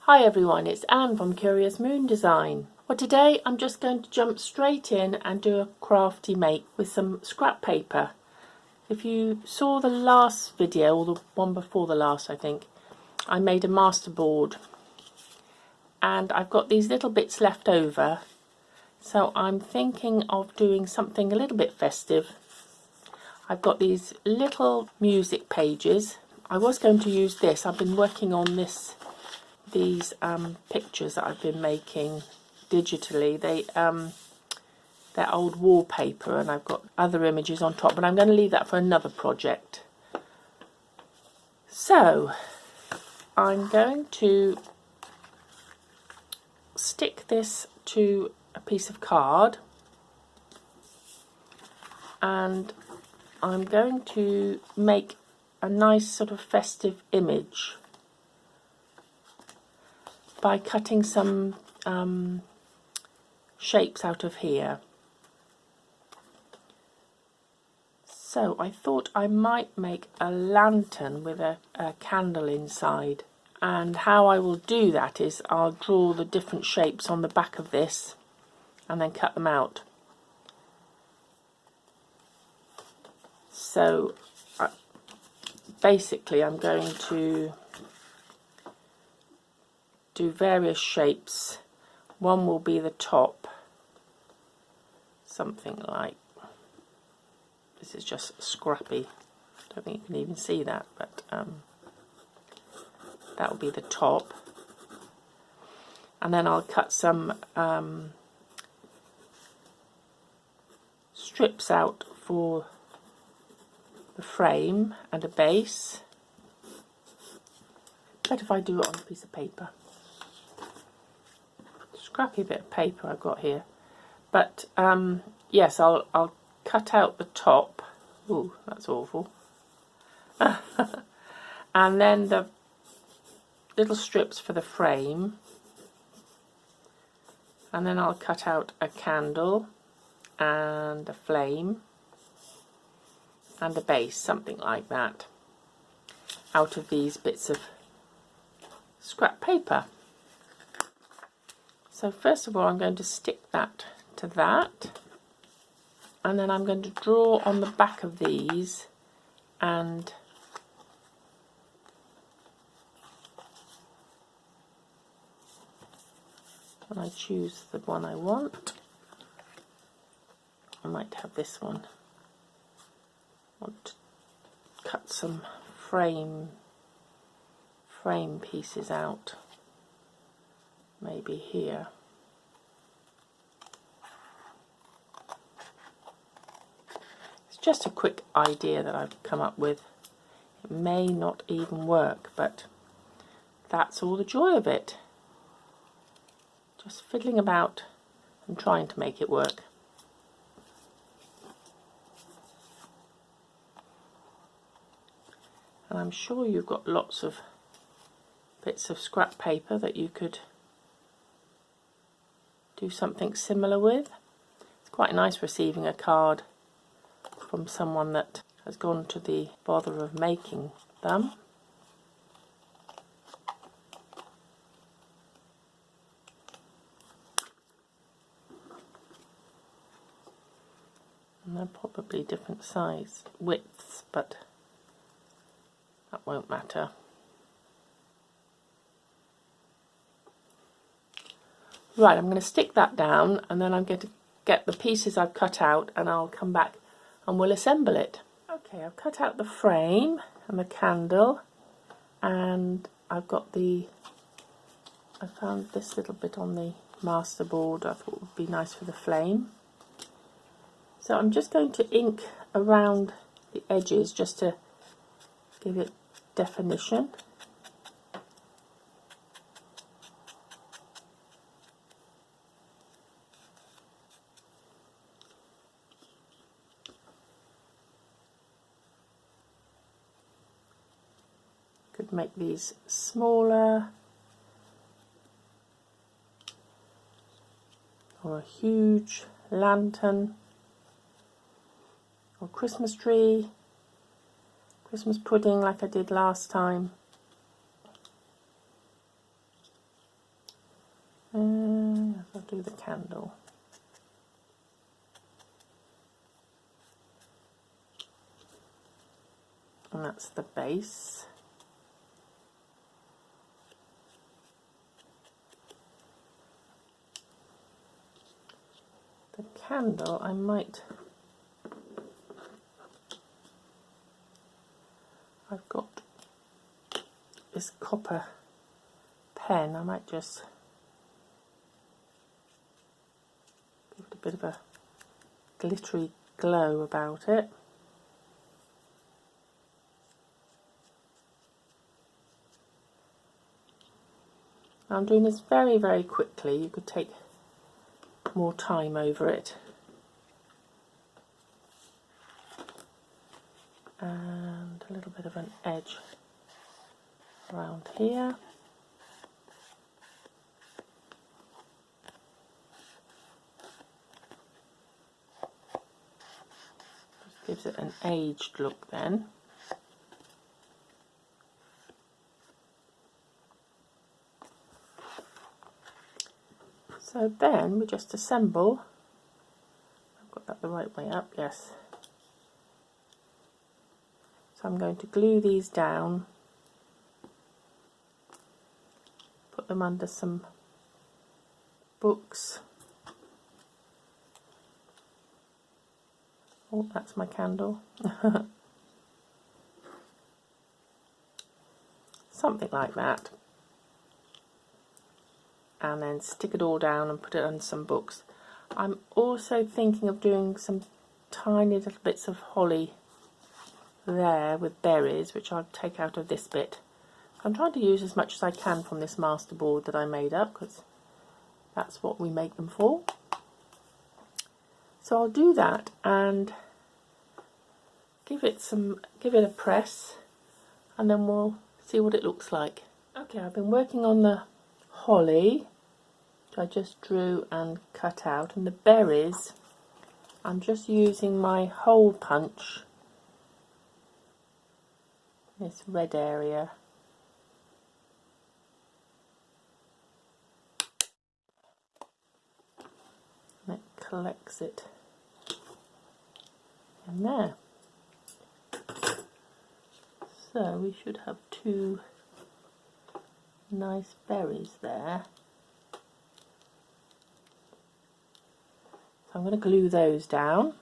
Hi everyone, it's Anne from Curious Moon Design. Well, today I'm just going to jump straight in and do a crafty make with some scrap paper. If you saw the last video, or the one before the last I think, I made a masterboard and I've got these little bits left over, so I'm thinking of doing something a little bit festive. I've got these little music pages. I was going to use this. I've been working on these pictures that I've been making digitally. They're old wallpaper and I've got other images on top, but I'm going to leave that for another project. So I'm going to stick this to a piece of card and I'm going to make a nice sort of festive image by cutting some shapes out of here. So I thought I might make a lantern with a candle inside, and how I will do that is I'll draw the different shapes on the back of this and then cut them out. So basically I'm going to do various shapes. One will be the top, something like, this is just scrappy, I don't think you can even see that, but that will be the top, and then I'll cut some strips out for the frame and a base. Better if I do it on a piece of paper. Scrappy bit of paper I've got here, but yes, I'll cut out the top. Ooh, that's awful. And then the little strips for the frame, and then I'll cut out a candle and a flame and a base, something like that, out of these bits of scrap paper. So first of all I'm going to stick that to that, and then I'm going to draw on the back of these, and when I choose the one I want, I might have this one. I want to cut some frame pieces out, maybe here. It's just a quick idea that I've come up with. It may not even work, but that's all the joy of it. Just fiddling about and trying to make it work. And I'm sure you've got lots of bits of scrap paper that you could do something similar with. It's quite nice receiving a card from someone that has gone to the bother of making them. And they're probably different size widths, but that won't matter. Right, I'm going to stick that down, and then I'm going to get the pieces I've cut out and I'll come back and we'll assemble it. Okay, I've cut out the frame and the candle, and I've got I found this little bit on the masterboard I thought would be nice for the flame. So I'm just going to ink around the edges just to give it definition. Could make these smaller, or a huge lantern, or Christmas tree, Christmas pudding like I did last time. I'll do the candle. And that's the base. The candle, I've got this copper pen, I might just give it a bit of a glittery glow about it. I'm doing this very, very quickly. You could take more time over it. And a little bit of an edge around here. Just gives it an aged look then. So then we just assemble. I've got that the right way up, yes. So I'm going to glue these down, put them under some books. Oh, that's my candle. Something like that. And then stick it all down and put it on some books. I'm also thinking of doing some tiny little bits of holly there with berries, which I'll take out of this bit. I'm trying to use as much as I can from this masterboard that I made up, because that's what we make them for. So I'll do that and give it a press, and then we'll see what it looks like. Okay, I've been working on the holly, which I just drew and cut out, and the berries I'm just using my hole punch, this red area, and it collects it in there. So we should have two nice berries there. So I'm going to glue those down,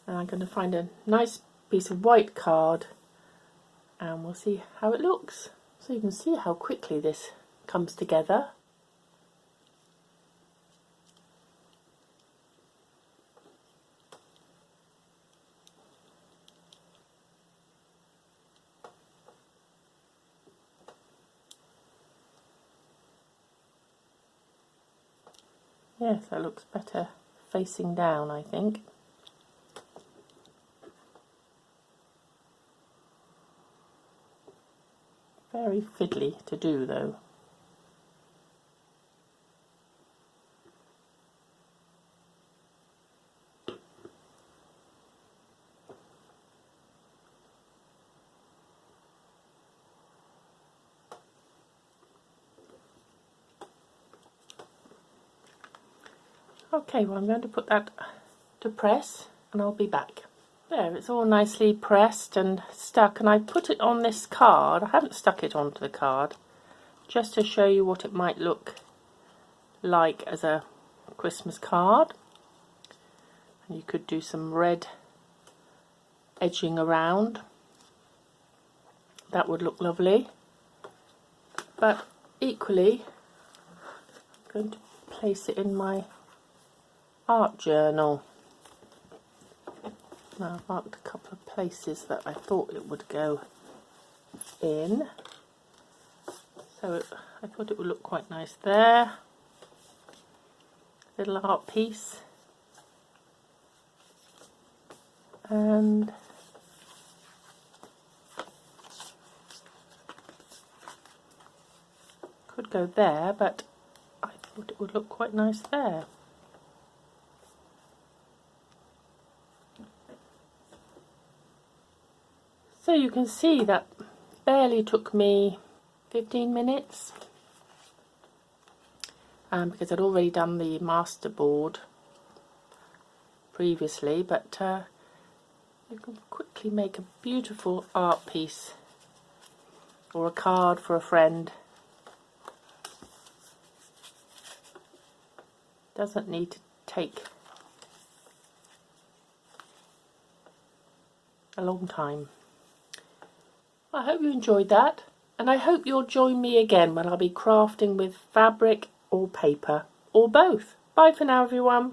and I'm going to find a nice piece of white card, and we'll see how it looks. So you can see how quickly this comes together. Yes, that looks better facing down, I think. Very fiddly to do though. Okay, well I'm going to put that to press and I'll be back. There, it's all nicely pressed and stuck, and I put it on this card. I haven't stuck it onto the card, just to show you what it might look like as a Christmas card. And you could do some red edging around. That would look lovely. But equally, I'm going to place it in my art journal. Now I've marked a couple of places that I thought it would go in. So I thought it would look quite nice there. Little art piece. And could go there, but I thought it would look quite nice there. So you can see that barely took me 15 minutes because I'd already done the masterboard previously, but you can quickly make a beautiful art piece or a card for a friend. Doesn't need to take a long time. I hope you enjoyed that, and I hope you'll join me again when I'll be crafting with fabric or paper, or both. Bye for now, everyone.